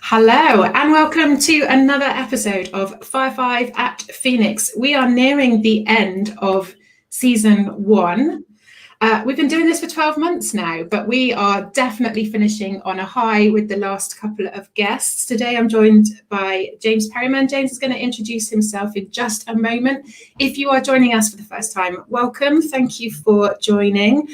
Hello and welcome to another episode of Fire 5 at Phoenix. We are nearing the end of season 1. We've been doing this for 12 months now, but we are definitely finishing on a high with the last couple of guests. Today I'm joined by James Perryman. James is going to introduce himself in just a moment. If you are joining us for the first time, welcome. Thank you for joining.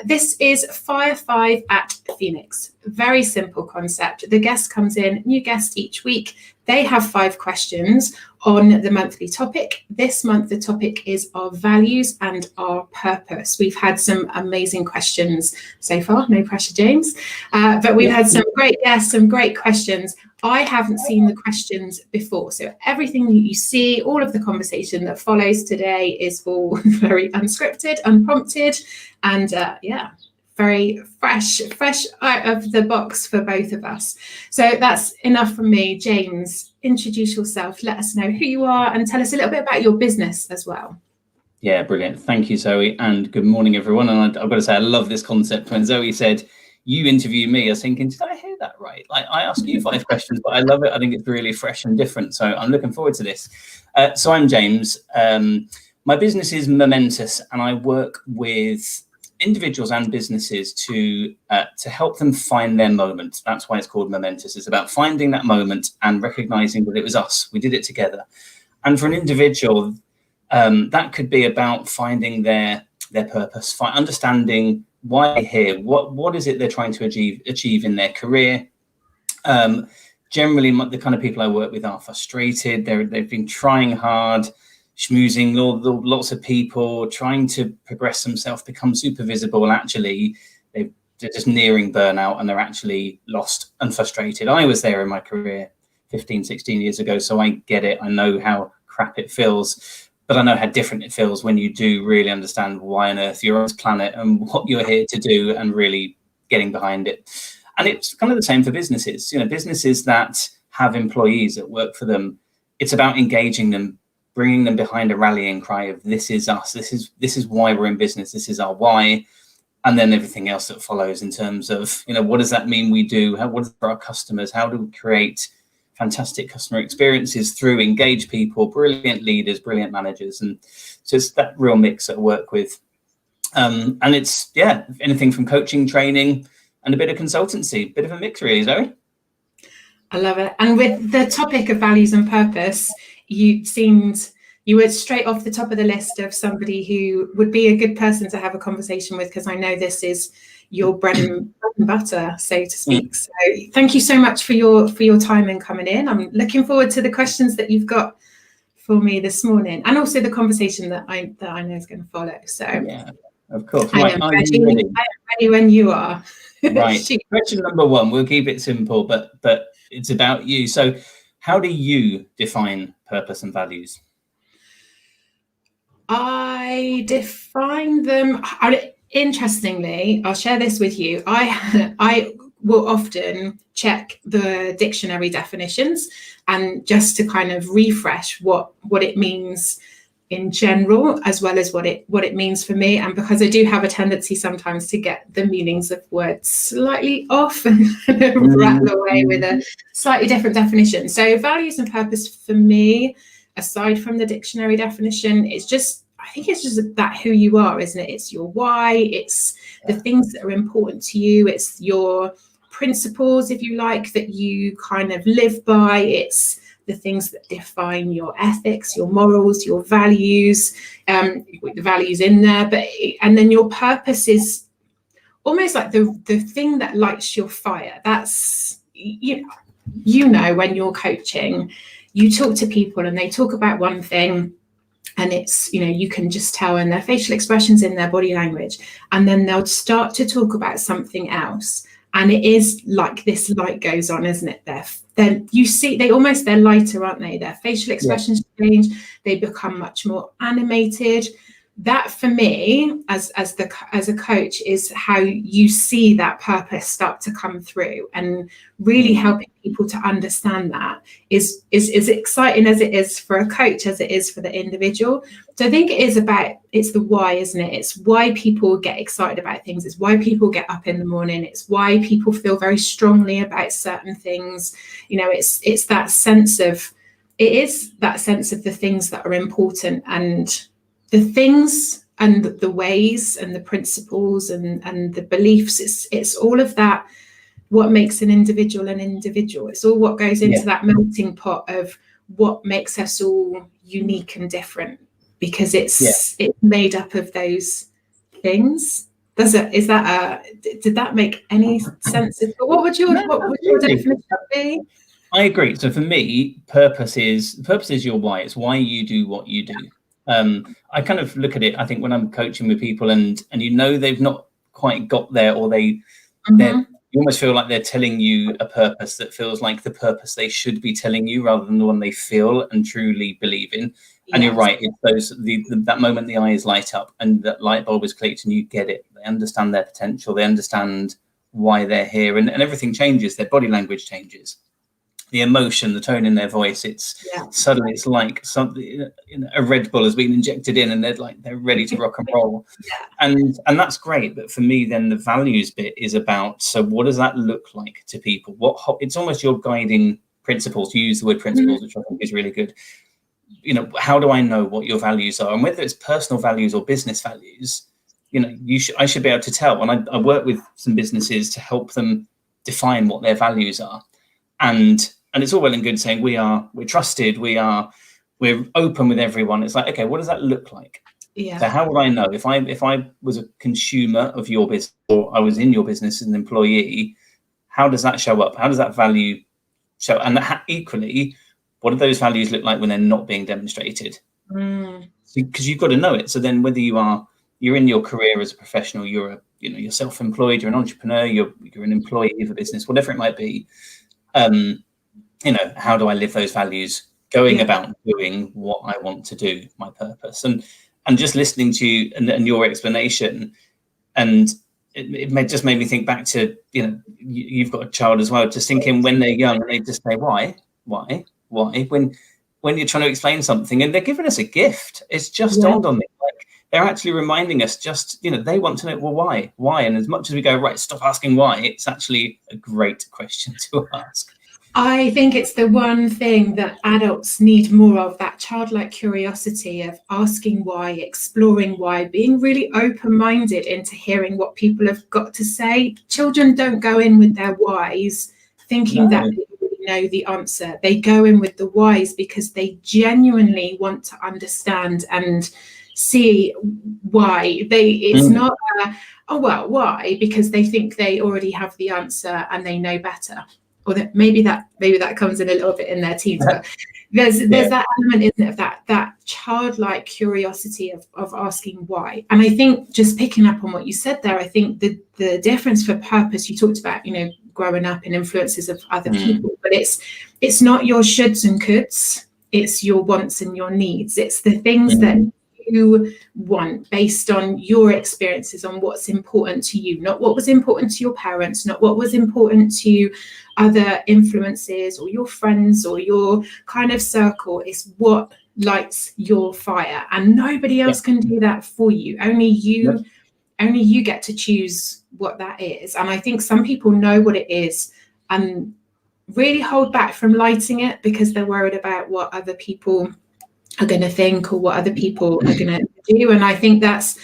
This is Fire 5 at Phoenix. Very simple concept. The guest comes in, new guest each week. They have 5 questions on the monthly topic. This month, the topic is our values and our purpose. We've had some amazing questions so far. No pressure, James. But we've had some great guests, some great questions. I haven't seen the questions before. So everything you see, all of the conversation that follows today is all very unscripted, unprompted, and very fresh out of the box for both of us. So that's enough from me. James, introduce yourself, let us know who you are and tell us a little bit about your business as well. Yeah, brilliant. Thank you, Zoe, and good morning, everyone. And I've got to say, I love this concept. When Zoe said, you interview me, I was thinking, did I hear that right? Like, I ask you 5 questions, but I love it. I think it's really fresh and different. So I'm looking forward to this. So I'm James. My business is Momentous, and I work with individuals and businesses to help them find their moment. That's why it's called Momentous. It's about finding that moment and recognizing that it was us. We did it together. And for an individual, that could be about finding their purpose, understanding why they're here, what is it they're trying to achieve in their career. Generally, the kind of people I work with are frustrated. They've been trying hard, schmoozing lots of people, trying to progress themselves, become super visible. Actually, they're just nearing burnout and they're actually lost and frustrated. I was there in my career 15, 16 years ago, so I get it. I know how crap it feels, but I know how different it feels when you do really understand why on earth you're on this planet and what you're here to do and really getting behind it. And it's kind of the same for businesses. You know, businesses that have employees that work for them, it's about engaging them, bringing them behind a rallying cry of this is us, this is why we're in business, this is our why, and then everything else that follows in terms of, you know, what does that mean we do, what is it for our customers, how do we create fantastic customer experiences through engaged people, brilliant leaders, brilliant managers. And so it's that real mix that I work with. And it's, anything from coaching, training, and a bit of consultancy, bit of a mix really, Zoe. I love it. And with the topic of values and purpose, you were straight off the top of the list of somebody who would be a good person to have a conversation with, because I know this is your bread and butter, so to speak. So thank you so much for your time and coming in. I'm looking forward to the questions that you've got for me this morning, and also the conversation that I know is going to follow. So yeah, of course. I am ready when you are. Right. Question number 1. We'll keep it simple, but it's about you. So how do you define purpose and values? I define them. Interestingly, I'll share this with you. I will often check the dictionary definitions, and just to kind of refresh what it means in general, as well as what it means for me. And because I do have a tendency sometimes to get the meanings of words slightly off and rattle away with a slightly different definition. So values and purpose for me, aside from the dictionary definition, I think it's just that who you are, isn't it? It's your why, it's the things that are important to you, it's your principles, if you like, that you kind of live by, it's the things that define your ethics, your morals, your values, with the values in there. And then your purpose is almost like the thing that lights your fire. That's, you know, when you're coaching, you talk to people and they talk about one thing, and it's, you know, you can just tell in their facial expressions, in their body language, and then they'll start to talk about something else. And it is like this light goes on, isn't it? Then you see, they're lighter, aren't they? Their facial expressions change. They become much more animated. that for me as a coach is how you see that purpose start to come through, and really helping people to understand that is exciting as it is for a coach as it is for the individual. So I think it's the why, isn't it? It's why people get excited about things. It's why people get up in the morning. It's why people feel very strongly about certain things. You know, it's that sense of, it is that sense of the things that are important, and the things and the ways and the principles and the beliefs. It's all of that, what makes an individual an individual. It's all what goes into that melting pot of what makes us all unique and different, because it's made up of those things. Did that make any sense? What would your definition be? I agree. So for me, purpose is your why. It's why you do what you do. I kind of look at it, I think, when I'm coaching with people and they've not quite got there, or you almost feel like they're telling you a purpose that feels like the purpose they should be telling you, rather than the one they feel and truly believe in. And you're right, it's that moment the eyes light up and that light bulb is clicked and you get it. They understand their potential, they understand why they're here, and everything changes. Their body language changes. The emotion, the tone in their voice, suddenly it's like something, a Red Bull has been injected in, and they're ready to rock and roll. And that's great. But for me, then the values bit is about, so what does that look like to people? It's almost your guiding principles. You use the word principles, which I think is really good. How do I know what your values are? And whether it's personal values or business values, I should be able to tell. And I work with some businesses to help them define what their values are. And it's all well and good saying we're trusted, we're open with everyone. It's like, okay, what does that look like? So how would I know if I was a consumer of your business, or I was in your business as an employee? How does that show up? How does that value show? And equally, what do those values look like when they're not being demonstrated? Because you've got to know it. So then, whether you're in your career as a professional, you're self-employed, you're an entrepreneur, you're an employee of a business, whatever it might be. How do I live those values, going about doing what I want to do, my purpose? And just listening to you and your explanation, and it just made me think back to, you've got a child as well, just thinking when they're young, they just say, why? When you're trying to explain something and they're giving us a gift, it's just dawned on me. Like, they're actually reminding us, they want to know, well, why? And as much as we go, right, stop asking why, it's actually a great question to ask. I think it's the one thing that adults need more of, that childlike curiosity of asking why, exploring why, being really open-minded into hearing what people have got to say. Children don't go in with their whys thinking that they already know the answer. They go in with the whys because they genuinely want to understand and see why. It's not why, because they think they already have the answer and they know better. Or that maybe that comes in a little bit in their teens, but there's that element, isn't it, of that childlike curiosity of asking why. And I think, just picking up on what you said there, I think the difference for purpose, you talked about, growing up in influences of other people, but it's not your shoulds and coulds, it's your wants and your needs. It's the things that you want based on your experiences, on what's important to you, not what was important to your parents, not what was important to other influences or your friends or your kind of circle. Is what lights your fire, and nobody else can do that for you. Only you get to choose what that is. And I think some people know what it is and really hold back from lighting it because they're worried about what other people are going to think or what other people are going to do. And I think that's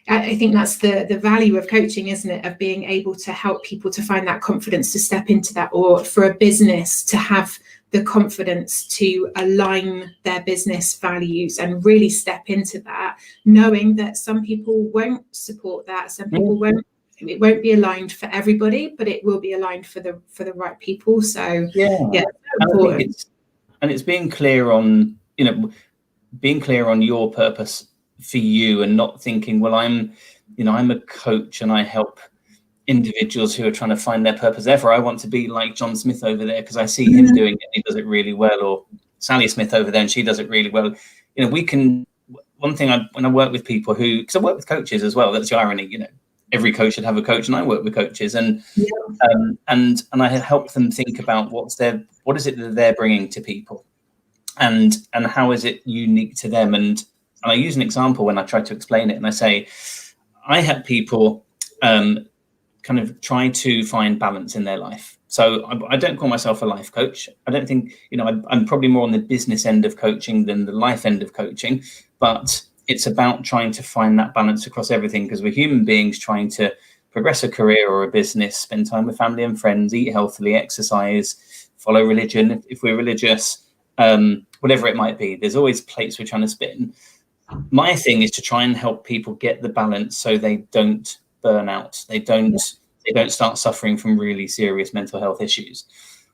the value of coaching, isn't it? Of being able to help people to find that confidence to step into that, or for a business to have the confidence to align their business values and really step into that, knowing that some people won't support that, some people won't. It won't be aligned for everybody, but it will be aligned for the right people. So and it's being clear on your purpose for you, and not thinking, well, I'm a coach and I help individuals who are trying to find their purpose. Therefore, I want to be like John Smith over there because I see him doing it, he does it really well, or Sally Smith over there and she does it really well. We can, one thing when I work with people who, because I work with coaches as well, that's the irony, you know, every coach should have a coach, and I work with coaches, and and I help them think about what is it that they're bringing to people, and how is it unique to them. And I use an example when I try to explain it, and I say, I help people kind of try to find balance in their life. So I don't call myself a life coach. I don't think, you know, I'm probably more on the business end of coaching than the life end of coaching, but it's about trying to find that balance across everything, because we're human beings trying to progress a career or a business, spend time with family and friends, eat healthily, exercise, follow religion if we're religious, whatever it might be. There's always plates we're trying to spin. My thing is to try and help people get the balance so they don't burn out. They don't start suffering from really serious mental health issues.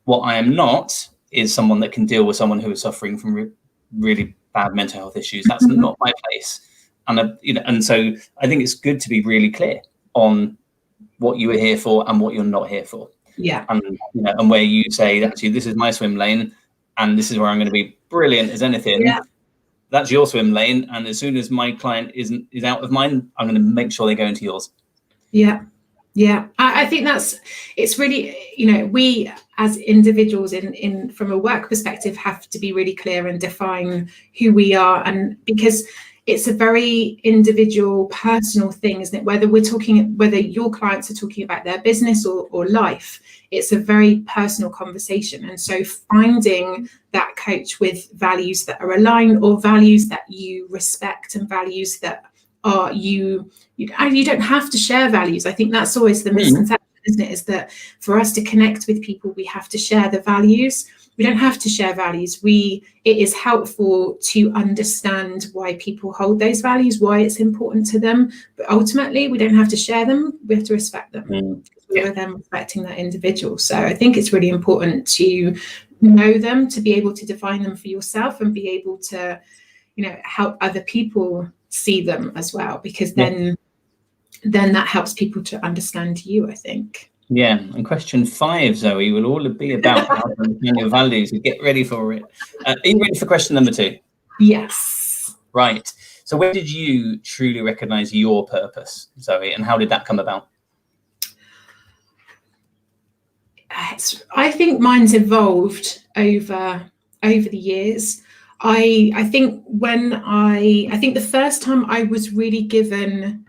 What I am not is someone that can deal with someone who is suffering from really bad mental health issues. That's not my place. And you know, and so I think it's good to be really clear on what you are here for and what you're not here for. Yeah. And you know, and where you say, actually, this is my swim lane, and this is where I'm going to be brilliant as anything. Yeah. That's your swim lane, and as soon as my client is out of mine, I'm going to make sure they go into yours. Yeah. Yeah, I think it's really, you know, we as individuals in from a work perspective have to be really clear and define who we are, and because it's a very individual, personal thing, isn't it? Whether your clients are talking about their business or life, it's a very personal conversation. And so finding that coach with values that are aligned, or values that you respect, and values that are you don't have to share values. I think that's always the misconception, isn't it? Is that for us to connect with people, we have to share the values. We don't have to share values. It is helpful to understand why people hold those values, why it's important to them. But ultimately, we don't have to share them. We have to respect them. We're then respecting that individual. So I think it's really important to know them, to be able to define them for yourself, and be able to, you know, help other people see them as well, because then that helps people to understand you, I think. Yeah, and question 5, Zoe, will all be about how to understand your values. So get ready for it. Are you ready for question number 2? Yes. Right. So when did you truly recognize your purpose, Zoe, and how did that come about? I think mine's evolved over the years. I think the first time I was really given,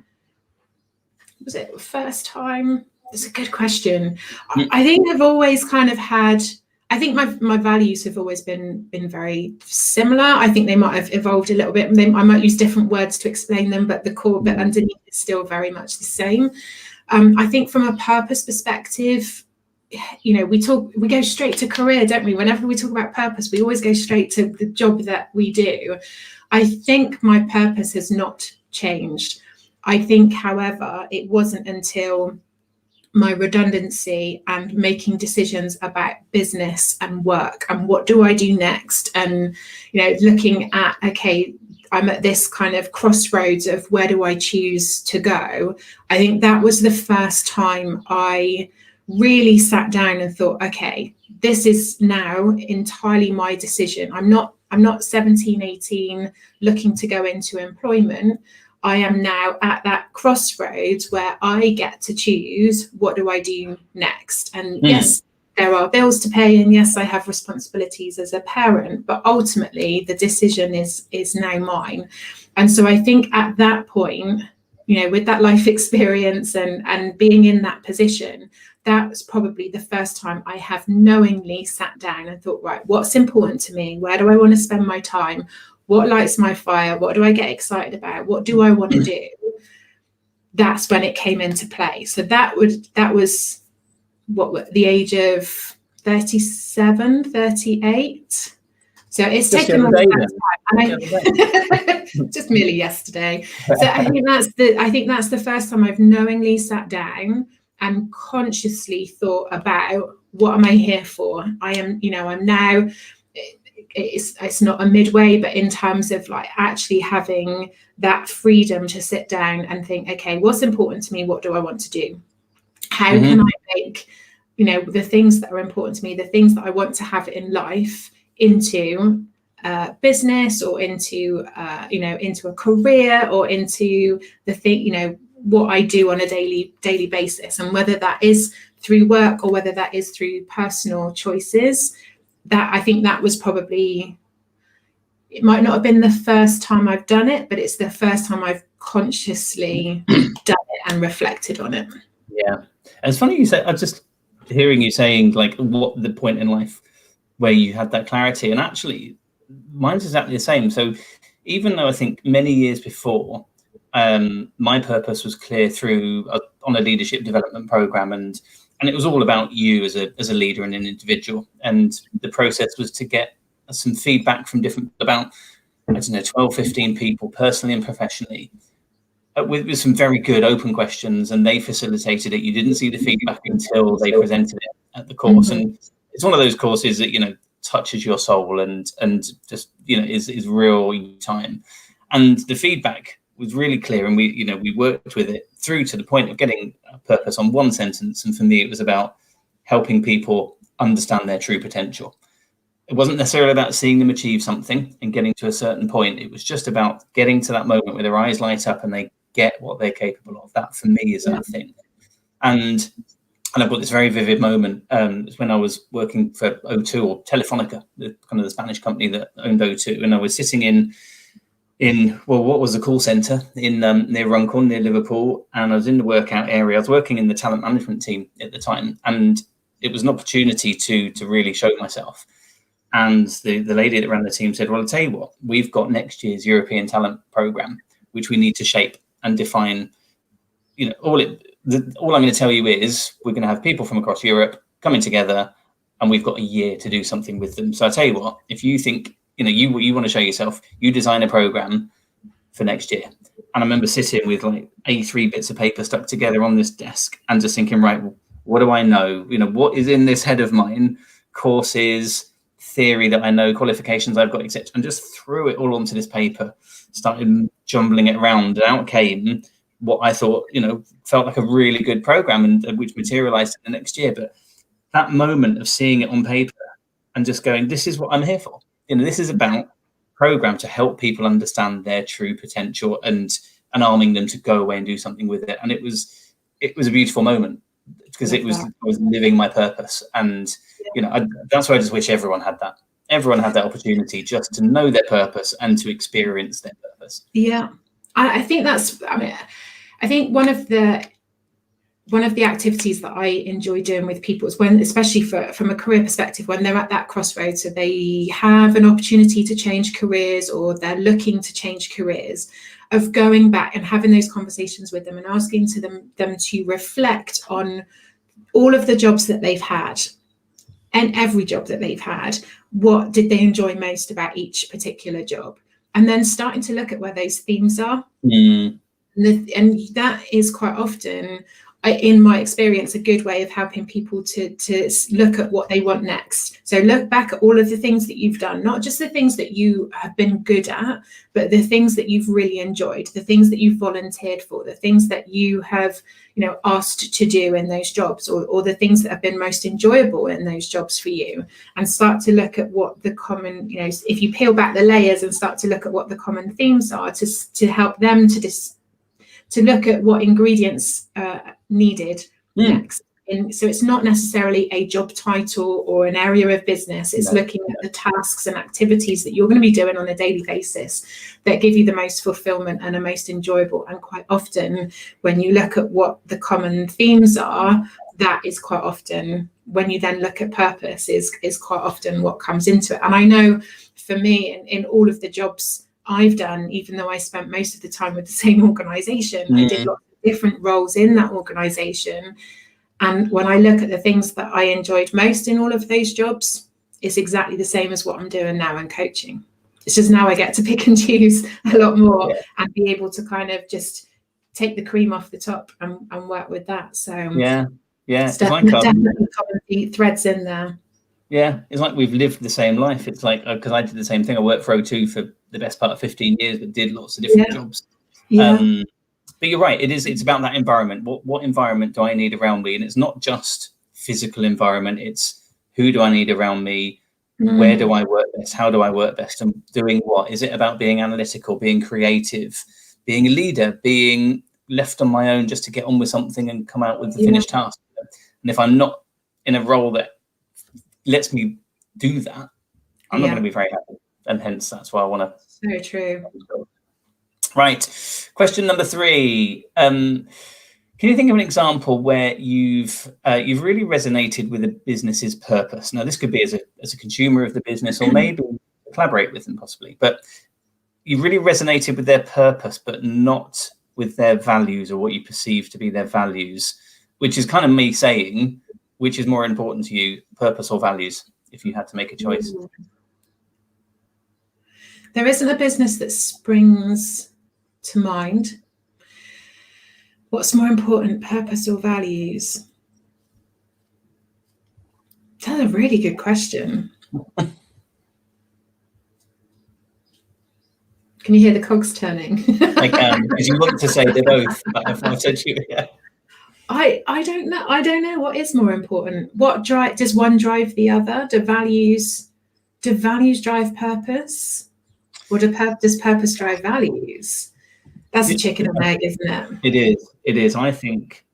was it the first time? It's a good question. I think I've always kind of had, I think my values have always been very similar. I think they might have evolved a little bit. I might use different words to explain them, but the core bit underneath is still very much the same. I think from a purpose perspective, you know, we go straight to career, don't we? Whenever we talk about purpose, we always go straight to the job that we do. I think my purpose has not changed. I think, however, it wasn't until my redundancy and making decisions about business and work and what do I do next, and, you know, looking at, okay, I'm at this kind of crossroads of where do I choose to go. I think that was the first time I really sat down and thought, okay, this is now entirely my decision. I'm not 17, 18 looking to go into employment. I am now at that crossroads where I get to choose, what do I do next? And yes, there are bills to pay, and yes, I have responsibilities as a parent, but ultimately the decision is now mine. And so I think at that point, you know, with that life experience and being in that position, that was probably the first time I have knowingly sat down and thought, right, what's important to me? Where do I want to spend my time? What lights my fire? What do I get excited about? What do I want to do? That's when it came into play. So that was what, the age of 37, 38. So it's taken a long time. Just merely yesterday. So I think that's the first time I've knowingly sat down and consciously thought about, what am I here for? I'm now, it's not a midway, but in terms of like actually having that freedom to sit down and think, okay, what's important to me? What do I want to do? How can I make, you know, the things that are important to me, the things that I want to have in life, into business or into into a career or into the thing, what I do on a daily basis, and whether that is through work or whether that is through personal choices. That I think that was probably, it might not have been the first time I've done it, but it's the first time I've consciously done it and reflected on it. Yeah, and it's funny you say. I'm just hearing you saying like what the point in life where you had that clarity, and actually, mine's exactly the same. So even though I think many years before, my purpose was clear through on a leadership development program, and it was all about you as a leader and an individual. And the process was to get some feedback from different, about, I don't know, 12, 15 people, personally and professionally, with some very good open questions, and they facilitated it. You didn't see the feedback until they presented it at the course. Mm-hmm. And it's one of those courses that, touches your soul and just, is real time. And the feedback was really clear, and we worked with it through to the point of getting a purpose on one sentence. And for me, it was about helping people understand their true potential. It wasn't necessarily about seeing them achieve something and getting to a certain point. It was just about getting to that moment where their eyes light up and they get what they're capable of. That for me is that thing. And I've got this very vivid moment. It's when I was working for O2, or Telefonica, the Spanish company that owned O2, and I was sitting in what was the call center in near Runcorn, near Liverpool, and I was in the workout area. I was working in the talent management team at the time, and it was an opportunity to really show myself. And the lady that ran the team said, well, I'll tell you what, we've got next year's European talent program, which we need to shape and define. All I'm going to tell you is we're going to have people from across Europe coming together, and we've got a year to do something with them. So I tell you what, if you think, you want to show yourself, you design a program for next year. And I remember sitting with like A3 bits of paper stuck together on this desk and just thinking, right, what do I know? What is in this head of mine? Courses, theory that I know, qualifications I've got, etc. And just threw it all onto this paper, started jumbling it around, and out came what I thought, felt like a really good program, and which materialized in the next year. But that moment of seeing it on paper and just going, this is what I'm here for. This is about program to help people understand their true potential and arming them to go away and do something with it. And it was a beautiful moment, because I was living my purpose. And that's why I just wish everyone had that. Everyone had that opportunity just to know their purpose and to experience their purpose. Yeah, I think I think one of the activities that I enjoy doing with people is when, especially from a career perspective, when they're at that crossroads, so they have an opportunity to change careers or they're looking to change careers, of going back and having those conversations with them and asking them to reflect on all of the jobs that they've had, and every job that they've had. What did they enjoy most about each particular job? And then starting to look at where those themes are. Mm. And that is quite often, in my experience, a good way of helping people to look at what they want next. So look back at all of the things that you've done, not just the things that you have been good at, but the things that you've really enjoyed, the things that you've volunteered for, the things that you have, asked to do in those jobs, or the things that have been most enjoyable in those jobs for you, and start to look at what the common, if you peel back the layers and start to look at what the common themes are, to help them to look at what ingredients needed next. And so it's not necessarily a job title or an area of business. It's looking at the tasks and activities that you're going to be doing on a daily basis that give you the most fulfillment and are most enjoyable. And quite often, when you look at what the common themes are, that is quite often, when you then look at purpose, is quite often what comes into it. And I know for me, in all of the jobs I've done, even though I spent most of the time with the same organization, I did lots of different roles in that organization. And when I look at the things that I enjoyed most in all of those jobs, it's exactly the same as what I'm doing now in coaching. It's just now I get to pick and choose a lot more and be able to kind of just take the cream off the top and work with that. So it's definitely common threads in there. Yeah, it's like we've lived the same life. It's like, because I did the same thing. I worked for O2 for the best part of 15 years, but did lots of different jobs. But you're right. It's about that environment. What environment do I need around me? And it's not just physical environment. It's who do I need around me? Where do I work best? How do I work best? And doing what? Is it about being analytical, being creative, being a leader, being left on my own just to get on with something and come out with the finished task? And if I'm not in a role that lets me do that, I'm not going to be very happy. And hence, that's why I want to. So true. Right. Question number 3. Can you think of an example where you've really resonated with a business's purpose? Now, this could be as a consumer of the business, or maybe collaborate with them possibly, but you really resonated with their purpose, but not with their values or what you perceive to be their values, which is kind of me saying, which is more important to you, purpose or values, if you had to make a choice? There isn't a business that springs to mind. What's more important, purpose or values? That's a really good question. Can you hear the cogs turning? I can, because you want to say they're both, but I've said you, yeah. I don't know. I don't know what is more important. Does one drive the other? Do values drive purpose? Or does purpose drive values? That's a chicken and egg, isn't it? It is. I think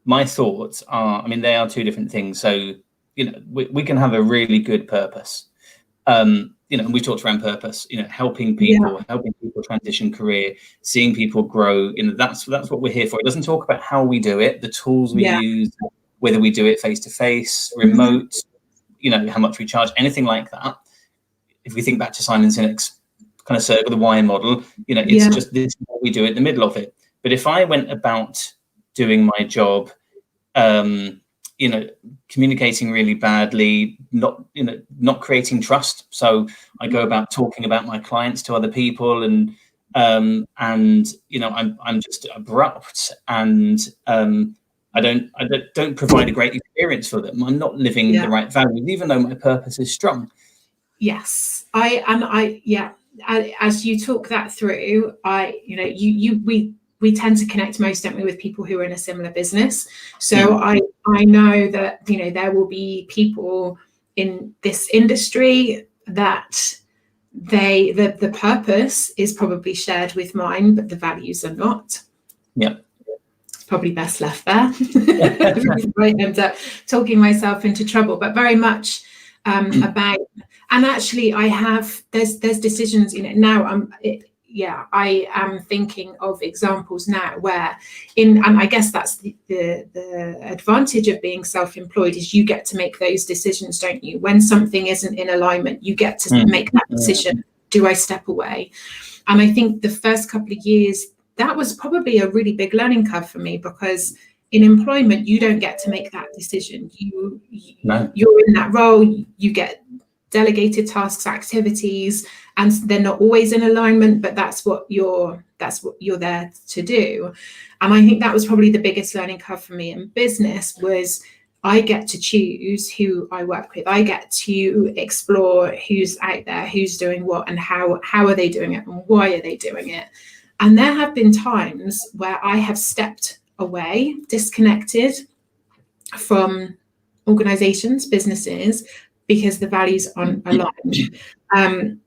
my thoughts are, they are two different things. So, we can have a really good purpose. We talked around purpose, helping people transition career, seeing people grow. That's what we're here for. It doesn't talk about how we do it, the tools we use, whether we do it face to face, remote, how much we charge, anything like that. If we think back to Simon Sinek's kind of circle, the why model, it's just this is what we do in the middle of it. But if I went about doing my job, communicating really badly, not creating trust. So I go about talking about my clients to other people, and I'm just abrupt, and I don't provide a great experience for them. I'm not living the right values, even though my purpose is strong. Yes, as you talk that through, we tend to connect most, don't we, with people who are in a similar business. So I know that, there will be people in this industry that the purpose is probably shared with mine, but the values are not. Yeah. It's probably best left there. I end up talking myself into trouble, but very much about, and actually there's decisions, now I am thinking of examples now where and I guess that's the advantage of being self-employed, is you get to make those decisions, don't you? When something isn't in alignment, you get to make that decision. Do I step away? And I think the first couple of years, that was probably a really big learning curve for me, because in employment, you don't get to make that decision. You're in that role, you get delegated tasks, activities, and they're not always in alignment, but that's what you're there to do. And I think that was probably the biggest learning curve for me in business, was I get to choose who I work with. I get to explore who's out there, who's doing what, and how are they doing it, and why are they doing it. And there have been times where I have stepped away, disconnected from organizations, businesses, because the values aren't aligned. The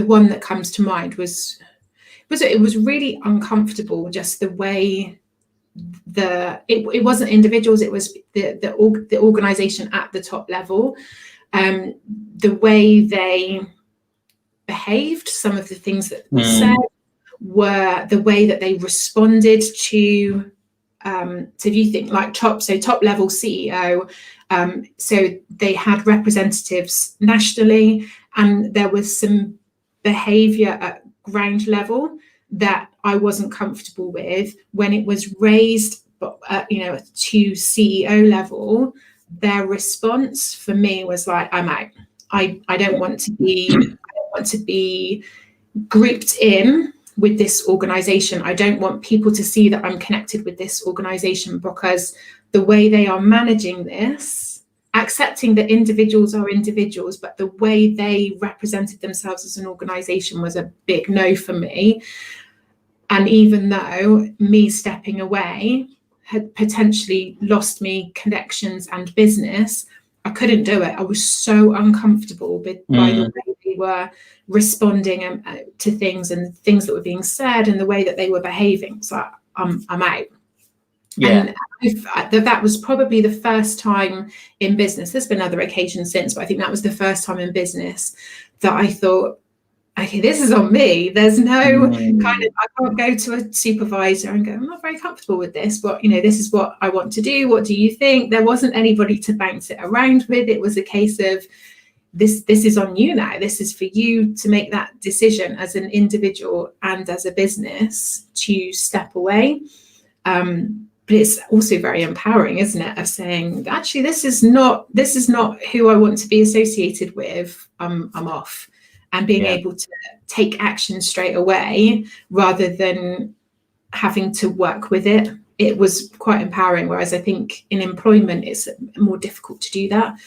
one that comes to mind was it was really uncomfortable, just the way it wasn't individuals, it was the organization at the top level, the way they behaved, some of the things that were said, were the way that they responded to so if you think like top level CEO, so they had representatives nationally, and there was some behavior at ground level that I wasn't comfortable with. When it was raised to CEO level, their response for me was like, I'm out. I don't want to be grouped in with this organization. I don't want people to see that I'm connected with this organization, because the way they are managing this, accepting that individuals are individuals, but the way they represented themselves as an organization was a big no for me. And even though me stepping away had potentially lost me connections and business, couldn't do it. I was so uncomfortable by the way they were responding to things and things that were being said and the way that they were behaving. So I'm out. Yeah. And that was probably the first time in business. There's been other occasions since, but I think that was the first time in business that I thought, okay, this is on me. There's no kind of, I can't go to a supervisor and go, I'm not very comfortable with this, but this is what I want to do. What do you think? There wasn't anybody to bounce it around with. It was a case of this is on you now. This is for you to make that decision as an individual and as a business to step away. But it's also very empowering, isn't it? Of saying, actually, this is not who I want to be associated with. I'm off. And being able to take action straight away rather than having to work with it. It was quite empowering. Whereas I think in employment, it's more difficult to do that.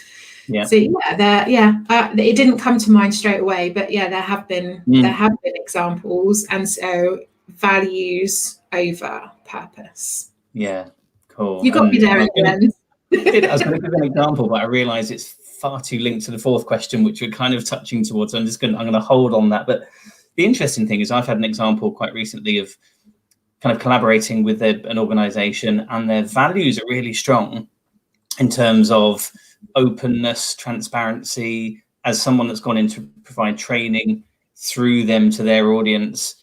Yeah. So it didn't come to mind straight away, but there have been examples, and so values over purpose. Yeah, cool. You got me there at the end. I was going to give an example, but I realised it's far too linked to the fourth question, which we're kind of touching towards. So I'm going to hold on that. But the interesting thing is, I've had an example quite recently of kind of collaborating with an organisation, and their values are really strong in terms of openness, transparency. As someone that's gone in to provide training through them to their audience,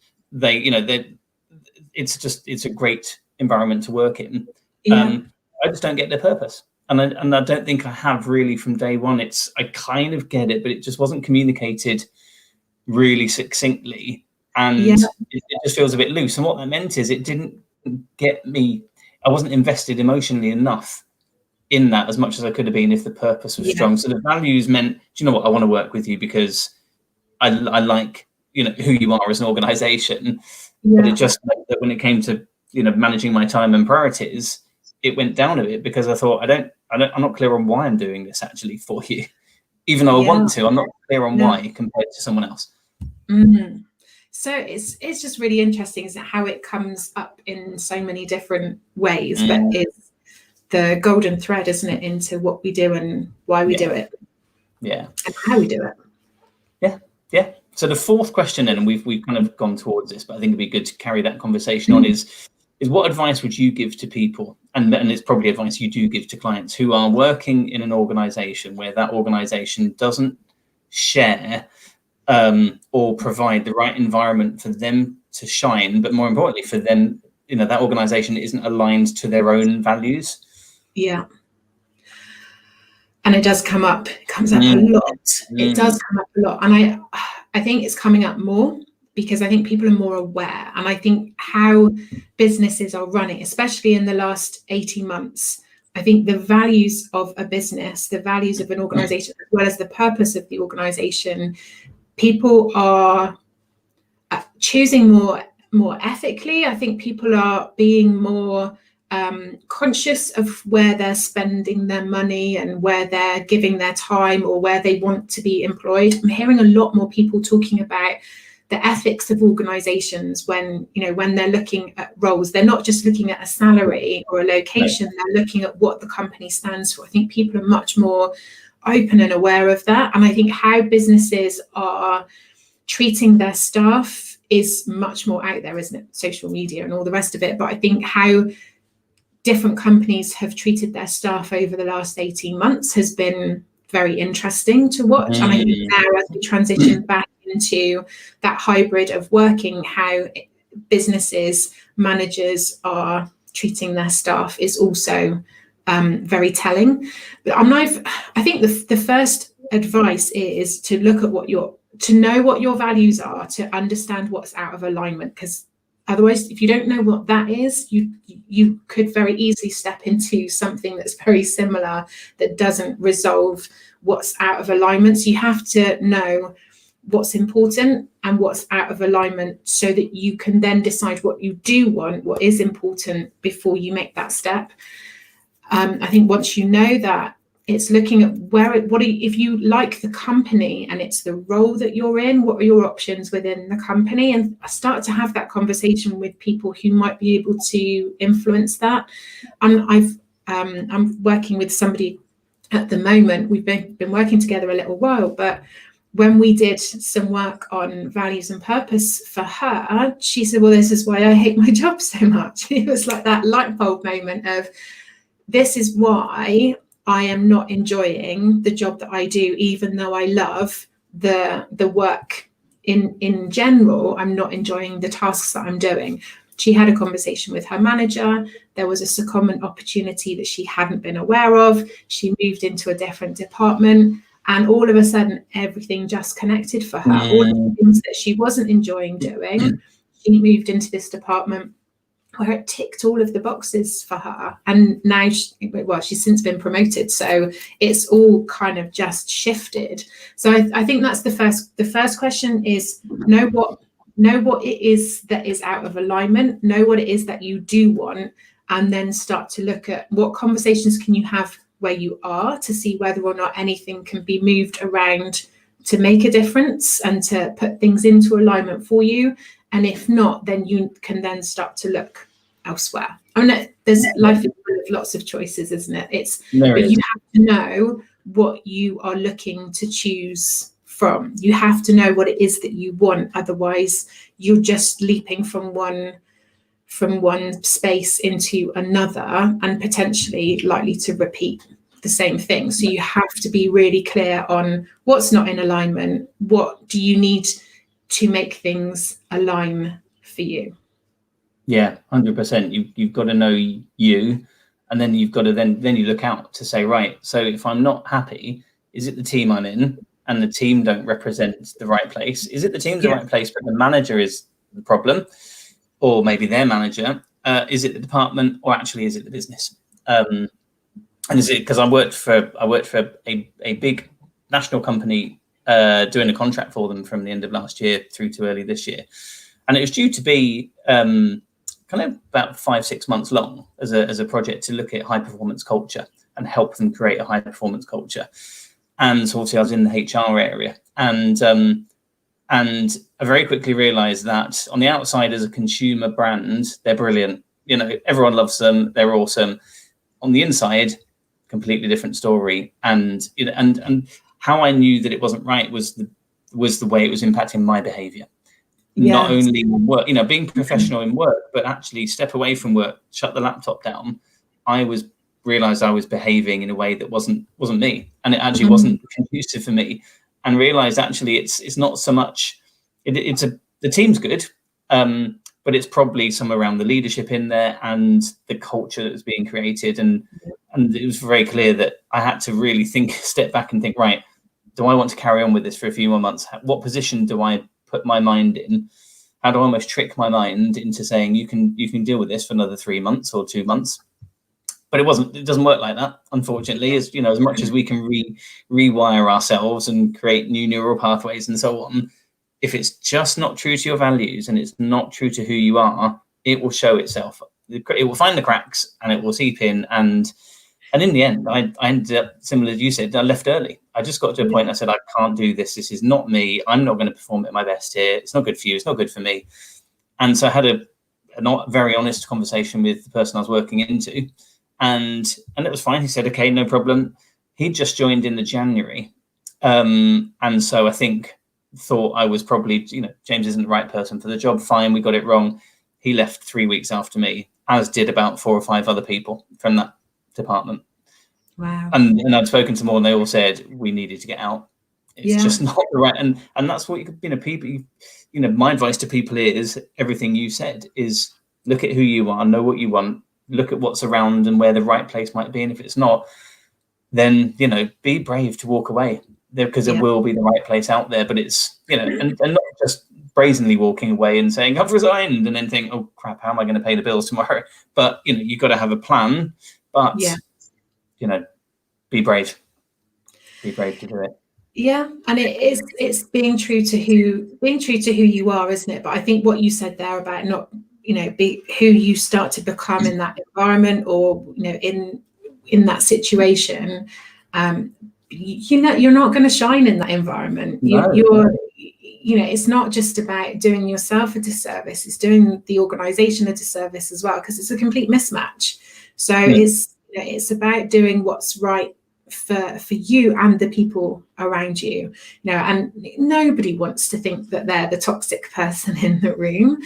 it's a great environment to work in. I just don't get their purpose, and I don't think I have really from day one. I kind of get it, but it just wasn't communicated really succinctly, and it just feels a bit loose. And what that meant is it didn't get me. I wasn't invested emotionally enough in that as much as I could have been if the purpose was strong. So the values meant, do you know what, I want to work with you because I like who you are as an organisation. But it just meant that when it came to managing my time and priorities, it went down a bit because I thought I'm not clear on why I'm doing this actually for you, even though I want to. I'm not clear on why compared to someone else. So it's just really interesting, isn't it, how it comes up in so many different ways, but it's the golden thread, isn't it, into what we do and why we do it, and how we do it. So the fourth question then, and we've kind of gone towards this, but I think it'd be good to carry that conversation on, is what advice would you give to people, and it's probably advice you do give to clients who are working in an organisation where that organisation doesn't share or provide the right environment for them to shine, but more importantly for them, that organisation isn't aligned to their own values? And it does come up. It comes up a lot. It does come up a lot, and I think it's coming up more because I think people are more aware, and I think how businesses are running, especially in the last 18 months, I think the values of a business, the values of an organisation, as well as the purpose of the organisation, people are choosing more ethically. I think people are being more conscious of where they're spending their money and where they're giving their time or where they want to be employed. I'm hearing a lot more people talking about the ethics of organizations when they're looking at roles. They're not just looking at a salary or a location, they're looking at what the company stands for. I think people are much more open and aware of that. And I think how businesses are treating their staff is much more out there, isn't it? Social media and all the rest of it. But I think how different companies have treated their staff over the last 18 months has been very interesting to watch. And I think now, as we transition back into that hybrid of working, how businesses, managers are treating their staff is also very telling. But I think the first advice is to look at to know what your values are, to understand what's out of alignment, because otherwise, if you don't know what that is, you could very easily step into something that's very similar that doesn't resolve what's out of alignment. So you have to know what's important and what's out of alignment so that you can then decide what you do want, what is important before you make that step. I think once you know that, it's looking at if you like the company and it's the role that you're in, what are your options within the company? And I start to have that conversation with people who might be able to influence that. And I'm working with somebody at the moment, we've been working together a little while, but when we did some work on values and purpose for her, she said, well, this is why I hate my job so much. It was like that light bulb moment of, this is why I am not enjoying the job that I do, even though I love the work in general. I'm not enjoying the tasks that I'm doing. She had a conversation with her manager. There was a secondment opportunity that she hadn't been aware of. She moved into a different department, and all of a sudden, everything just connected for her. All of the things that she wasn't enjoying doing, she moved into this department where it ticked all of the boxes for her. And now, she's since been promoted. So it's all kind of just shifted. So I think that's the first question is know what it is that is out of alignment, know what it is that you do want, and then start to look at what conversations can you have where you are to see whether or not anything can be moved around to make a difference and to put things into alignment for you. And if not, then you can then start to look elsewhere. I mean, there's life is full of lots of choices, isn't it? But you have to know what you are looking to choose from. You have to know what it is that you want. Otherwise, you're just leaping from one space into another and potentially likely to repeat the same thing. So you have to be really clear on what's not in alignment. What do you need to make things align for you? Yeah, 100%. You've got to know you, and then you've got to then you look out to say, right, so if I'm not happy, is it the team I'm in and the team don't represent the right place? Is it the team's the right place but the manager is the problem, or maybe their manager? Is it the department, or actually is it the business? And is it because I worked for a big national company doing a contract for them from the end of last year through to early this year, and it was due to be kind of about 5-6 months long as a project to look at high performance culture and help them create a high performance culture. And so obviously I was in the HR area, and I very quickly realized that on the outside as a consumer brand, they're brilliant. You know, everyone loves them. They're awesome. On the inside, completely different story. And you know, and how I knew that it wasn't right was the way it was impacting my behavior. Yes. Not only in work, you know, being professional in work, but actually step away from work, shut the laptop down. I realized I was behaving in a way that wasn't me, and it actually wasn't conducive for me. And realized actually it's not so much the team's good, but it's probably some around the leadership in there and the culture that was being created. And it was very clear that I had to really step back and think, right, do I want to carry on with this for a few more months? What position do I put my mind in? How do I almost trick my mind into saying you can deal with this for another 3 months or 2 months? But it doesn't work like that, unfortunately. As you know, as much as we can rewire ourselves and create new neural pathways and so on, if it's just not true to your values and it's not true to who you are, it will show itself. It will find the cracks and it will seep in. And in the end, I ended up, similar to you said, I left early. I just got to a point, I said, I can't do this. This is not me. I'm not going to perform at my best here. It's not good for you. It's not good for me. And so I had a not very honest conversation with the person I was working into. And it was fine. He said, okay, no problem. He'd just joined in the January. And so I thought I was probably, you know, James isn't the right person for the job. Fine, we got it wrong. He left 3 weeks after me, as did about 4 or 5 other people from that department. Wow. And I'd spoken to more, and they all said we needed to get out. It's just not the right. And that's what people, you know, my advice to people is everything you said is look at who you are, know what you want, look at what's around and where the right place might be. And if it's not, then, you know, be brave to walk away there, because it will be the right place out there. But it's, you know, and not just brazenly walking away and saying I've resigned and then think, oh crap, how am I going to pay the bills tomorrow? But, you know, you've got to have a plan, but, you know, be brave to do it. Yeah. And it's being true to who you are, isn't it? But I think what you said there about not, you know, be who you start to become in that environment, or, you know, in that situation, you know, you're not going to shine in that environment. You're you know, it's not just about doing yourself a disservice, it's doing the organization a disservice as well, because it's a complete mismatch. So it's about doing what's right for you and the people around you. And nobody wants to think that they're the toxic person in the room.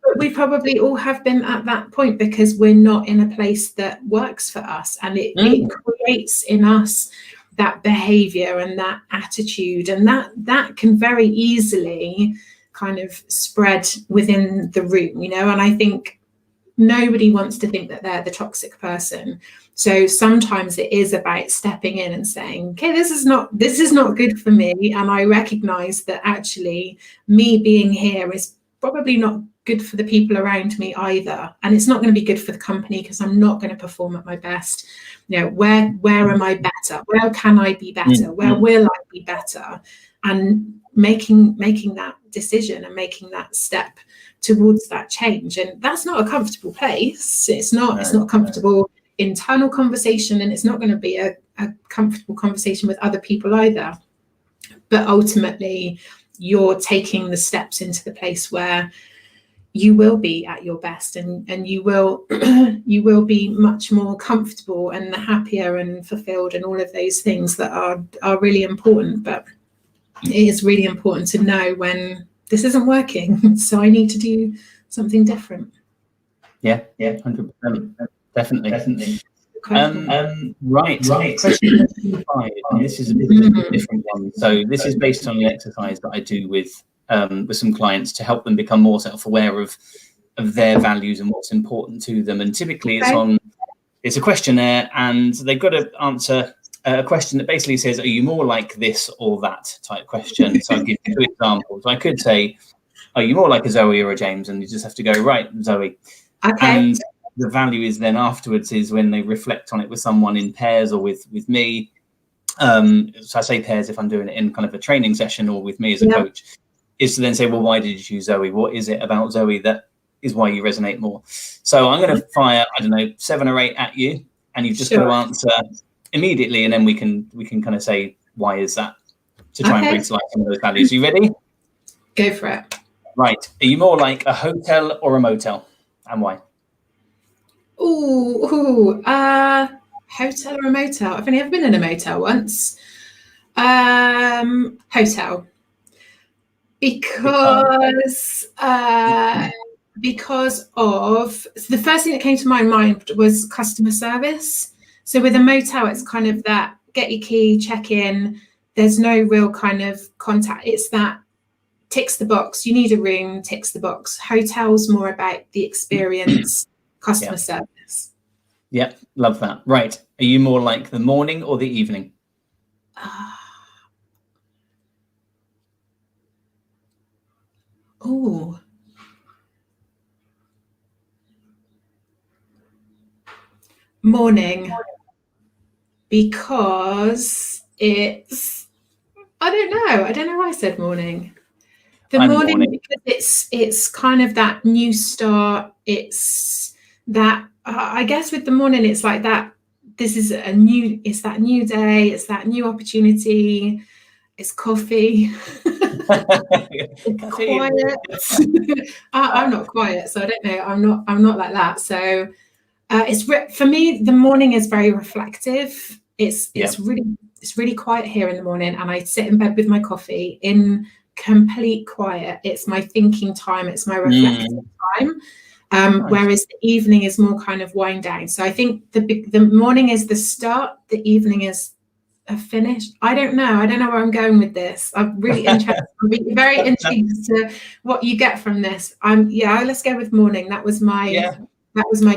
But we probably all have been at that point because we're not in a place that works for us, and it creates in us that behavior and that attitude, and that can very easily kind of spread within the room, and I think nobody wants to think that they're the toxic person. So sometimes it is about stepping in and saying, okay, this is not good for me, and I recognize that actually me being here is probably not good for the people around me either, and it's not going to be good for the company because I'm not going to perform at my best. Where am I better? Where can I be better? Where will I be better? And making that decision and making that step towards that change. And that's not a comfortable place. It's not a comfortable internal conversation, and it's not going to be a comfortable conversation with other people either. But ultimately, you're taking the steps into the place where you will be at your best, and you will be much more comfortable and happier and fulfilled, and all of those things that are really important. But it is really important to know when this isn't working, so I need to do something different. Yeah, 100%, definitely. Right. Question 5, and this is a bit of a different one. So this is based on the exercise that I do with some clients to help them become more self-aware of their values and what's important to them. And typically it's a questionnaire, and they've got to answer a question that basically says, are you more like this or that type question? So I'll give you 2 examples. I could say, are you more like a Zoe or a James? And you just have to go, right, Zoe. Okay. And the value is then afterwards is when they reflect on it with someone in pairs or with me. So I say pairs if I'm doing it in kind of a training session or with me as a coach, is to then say, well, why did you choose Zoe? What is it about Zoe that is why you resonate more? So I'm going to fire, 7 or 8 at you, and you've just got to answer immediately, and then we can kind of say, why is that, to try and bring to life some of those values. Are you ready? Go for it. Right. Are you more like a hotel or a motel, and why? Hotel or a motel? I've only ever been in a motel once. Hotel. Because of the first thing that came to my mind was customer service. So with a motel, it's kind of that get your key, check in. There's no real kind of contact. It's that ticks the box. You need a room, ticks the box. Hotels more about the experience, customer service. Yeah, love that. Right. Are you more like the morning or the evening? Morning, because I don't know why I said morning. Morning because it's kind of that new start. It's that I guess with the morning it's like that. It's that new day. It's that new opportunity. It's coffee. It's quiet. I'm not quiet, so I don't know. I'm not like that. So for me, the morning is very reflective. It's really quiet here in the morning, and I sit in bed with my coffee in complete quiet. It's my thinking time. It's my reflective time. Whereas the evening is more kind of wind down. So I think the morning is the start. The evening is a finish. I don't know where I'm going with this. I'm really interested. I'm very intrigued to what you get from this. Let's go with morning. That was my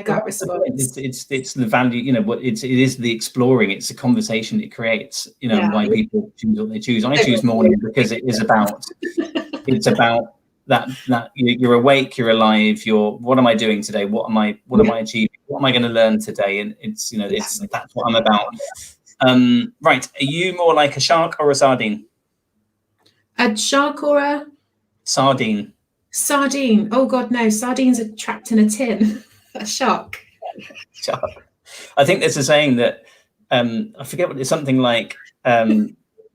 gut response. It's the value, it is the exploring, it's the conversation it creates, why people choose what they choose. I choose morning because it is about that you're awake, you're alive, what am I doing today? What am I achieving? What am I going to learn today? And that's what I'm about. Right. Are you more like a shark or a sardine? A shark or a sardine? Sardine. Oh God, no. Sardines are trapped in a tin. A shark. I think there's a saying that I forget what it's something like.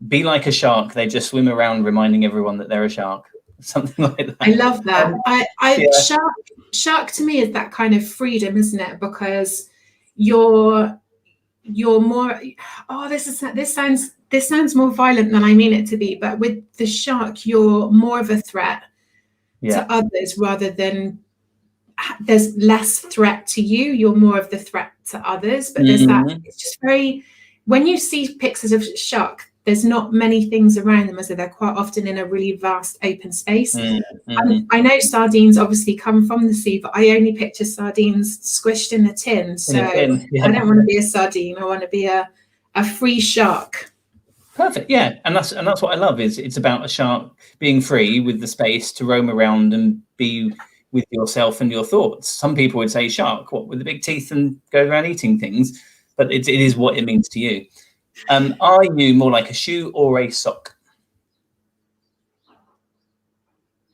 Be like a shark. They just swim around reminding everyone that they're a shark. Something like that. I love that. Shark to me is that kind of freedom, isn't it? Because you're you're more, oh, this sounds more violent than I mean it to be, but with the shark, you're more of a threat to others rather than there's less threat to you. You're more of the threat to others, but there's that, it's just very, when you see pictures of shark, there's not many things around them, as they're quite often in a really vast open space. I know sardines obviously come from the sea, but I only picture sardines squished in a tin. So I don't want to be a sardine. I want to be a free shark. Perfect. Yeah, and that's what I love. Is it's about a shark being free with the space to roam around and be with yourself and your thoughts. Some people would say shark, what, with the big teeth and go around eating things, but it is what it means to you. Are you more like a shoe or a sock?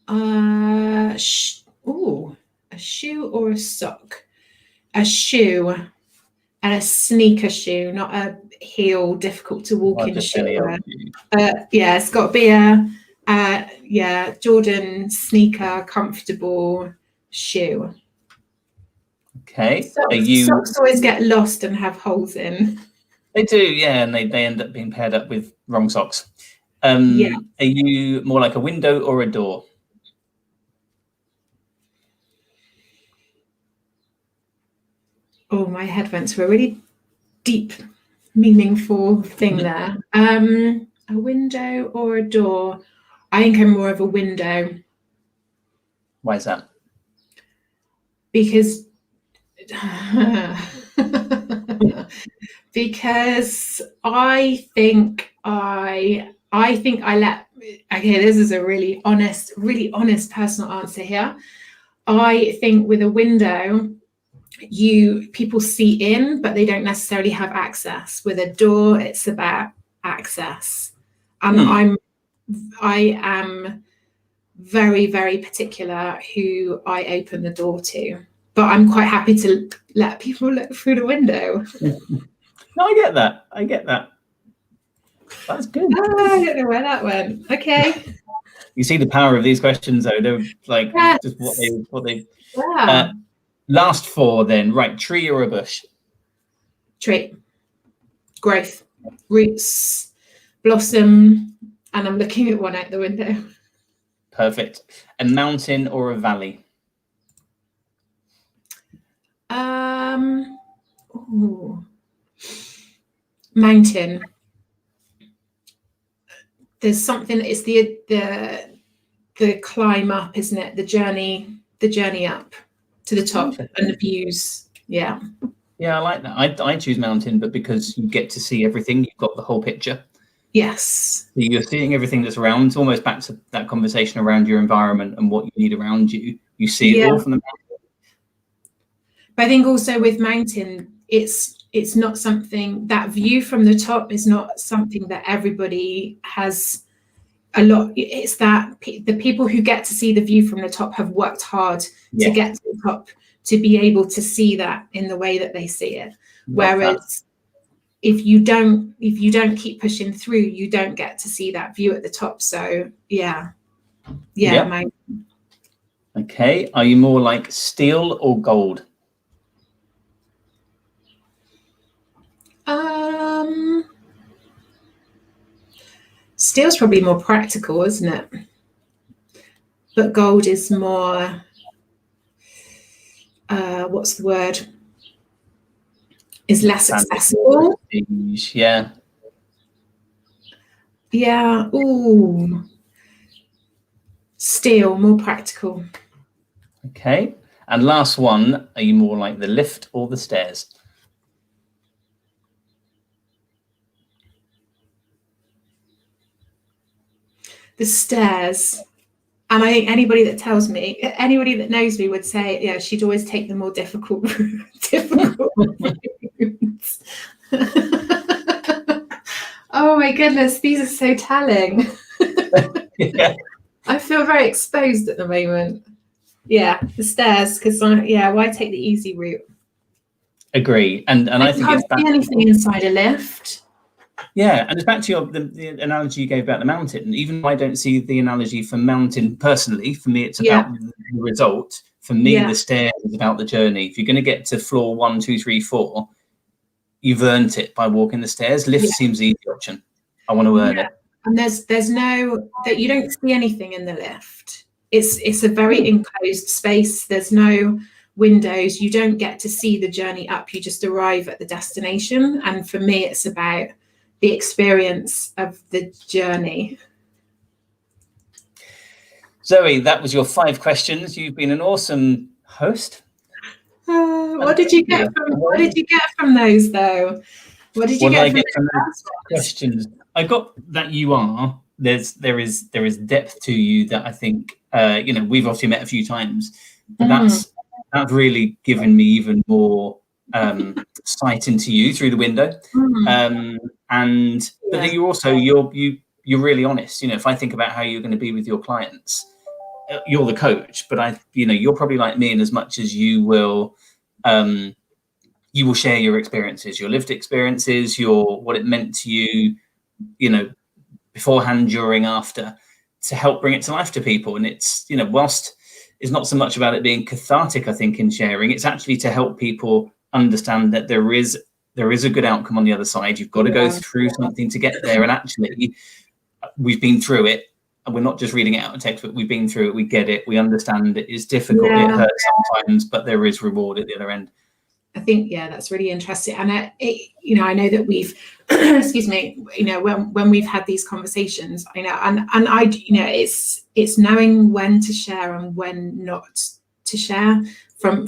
A shoe or a sock? A shoe, and a sneaker shoe, not a heel, difficult to walk in shoe. Yeah, it's got to be a Jordan sneaker, comfortable shoe. Okay. Socks always get lost and have holes in. They do, yeah, and they end up being paired up with wrong socks. Are you more like a window or a door? Oh, my head went to a really deep, meaningful thing there. A window or a door? I think I'm more of a window. Why is that? Because I think I let, okay, this is a really honest personal answer here. I think with a window, people see in, but they don't necessarily have access. With a door, it's about access. And I am very, very particular who I open the door to, but I'm quite happy to let people look through the window. No, I get that. That's good. Oh, I don't know where that went. Okay. You see the power of these questions, though. They're like just what they. Yeah. Last four, then. Right, tree or a bush? Tree. Growth, roots, blossom, and I'm looking at one out the window. Perfect. A mountain or a valley? Mountain. There's something. It's the climb up, isn't it? The journey up to the top and the views. Yeah. Yeah, I like that. I choose mountain, but because you get to see everything, you've got the whole picture. Yes. You're seeing everything that's around. It's almost back to that conversation around your environment and what you need around you. You see it all from the mountain. But I think also with mountain, it's not something, that view from the top is not something that everybody has a lot. It's that the people who get to see the view from the top have worked hard to get to the top, to be able to see that in the way that they see it. Whereas if you don't keep pushing through, you don't get to see that view at the top. So yeah. Okay. Are you more like steel or gold? Steel's probably more practical, isn't it? But gold is more, what's the word? Is less accessible. Yeah. Yeah. Ooh. Steel, more practical. Okay. And last one, are you more like the lift or the stairs? The stairs. And I think anybody that knows me would say, yeah, she'd always take the more difficult routes. Oh my goodness, these are so telling. Yeah. I feel very exposed at the moment. Yeah, the stairs, because why take the easy route? Agree. And I think can't see anything inside a lift. Yeah, and it's back to the analogy you gave about the mountain. Even though I don't see the analogy for mountain personally, for me it's about the result. For me, the stairs is about the journey. If you're going to get to floor 1, 2, 3, 4, you've earned it by walking the stairs. Lift seems the easy option. I want to earn it. And there's no, that you don't see anything in the lift. It's a very enclosed space. There's no windows. You don't get to see the journey up. You just arrive at the destination. And for me, it's about the experience of the journey. Zoe, that was your 5 questions. You've been an awesome host. What did you get from those, though? What did you get from those questions? I got that you are. There is depth to you that I think we've obviously met a few times, but that's really given me even more sight into you through the window. But then you're really honest. If I think about how you're going to be with your clients, you're the coach, but you're probably like me in as much as you will share your experiences, your lived experiences, what it meant to you, beforehand, during, after, to help bring it to life to people. And it's, whilst it's not so much about it being cathartic, I think, in sharing, it's actually to help people understand that there is a good outcome on the other side. You've got to go through something to get there. And actually, we've been through it. And we're not just reading it out of text, but we've been through it. We get it. We understand it is difficult. It hurts sometimes, but there is reward at the other end. I think, that's really interesting. And I know that we've, excuse me, when we've had these conversations, it's knowing when to share and when not to share. From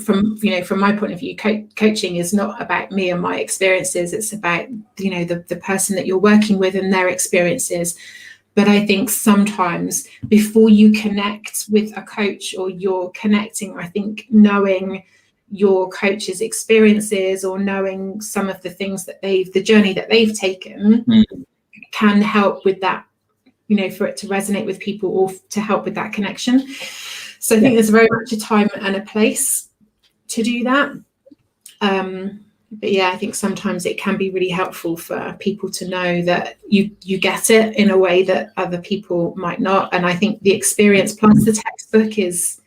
my point of view, coaching is not about me and my experiences. It's about, the person that you're working with and their experiences. But I think sometimes before you connect with a coach or you're connecting, I think knowing your coach's experiences or knowing some of the things that the journey that they've taken can help with that, for it to resonate with people or to help with that connection. So I think there's very much a time and a place to do that. But I think sometimes it can be really helpful for people to know that you get it in a way that other people might not. And I think the experience plus the textbook is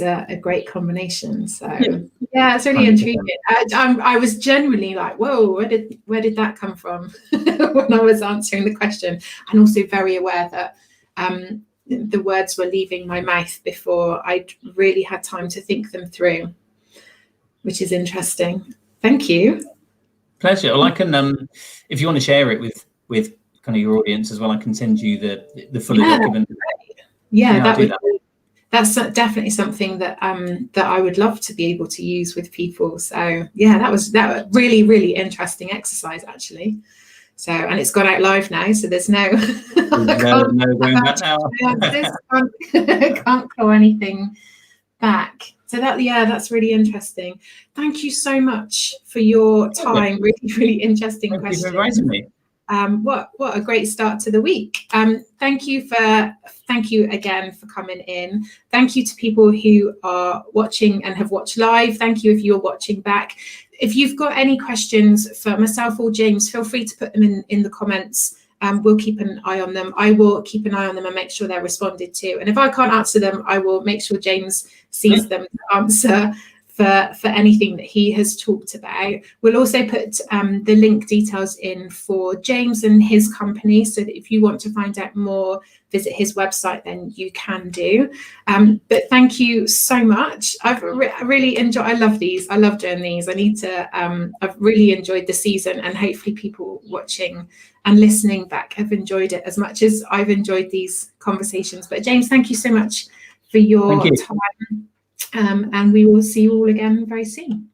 a great combination. So it's really intriguing. I was genuinely like, whoa, where did that come from when I was answering the question, and also very aware that the words were leaving my mouth before I'd really had time to think them through, which is interesting. Thank you. Pleasure. Well, I can, if you want to share it with kind of your audience as well, I can send you the full document. That's definitely something that that I would love to be able to use with people. So that was really, really interesting exercise, actually. So, and it's gone out live now, so there's no can't claw anything back. So that's really interesting. Thank you so much for your time. Really, really interesting question. Thank you for inviting me. What a great start to the week. Thank you again for coming in. Thank you to people who are watching and have watched live. Thank you if you're watching back. If you've got any questions for myself or James, feel free to put them in the comments. We'll keep an eye on them. I will keep an eye on them and make sure they're responded to. And if I can't answer them, I will make sure James sees them to answer for anything that he has talked about. We'll also put the link details in for James and his company, so that if you want to find out more, visit his website, then you can do. But thank you so much. I've really enjoyed, I love these. I love doing these. I've really enjoyed the season, and hopefully people watching and listening back have enjoyed it as much as I've enjoyed these conversations. But James, thank you so much for your time. And we will see you all again very soon.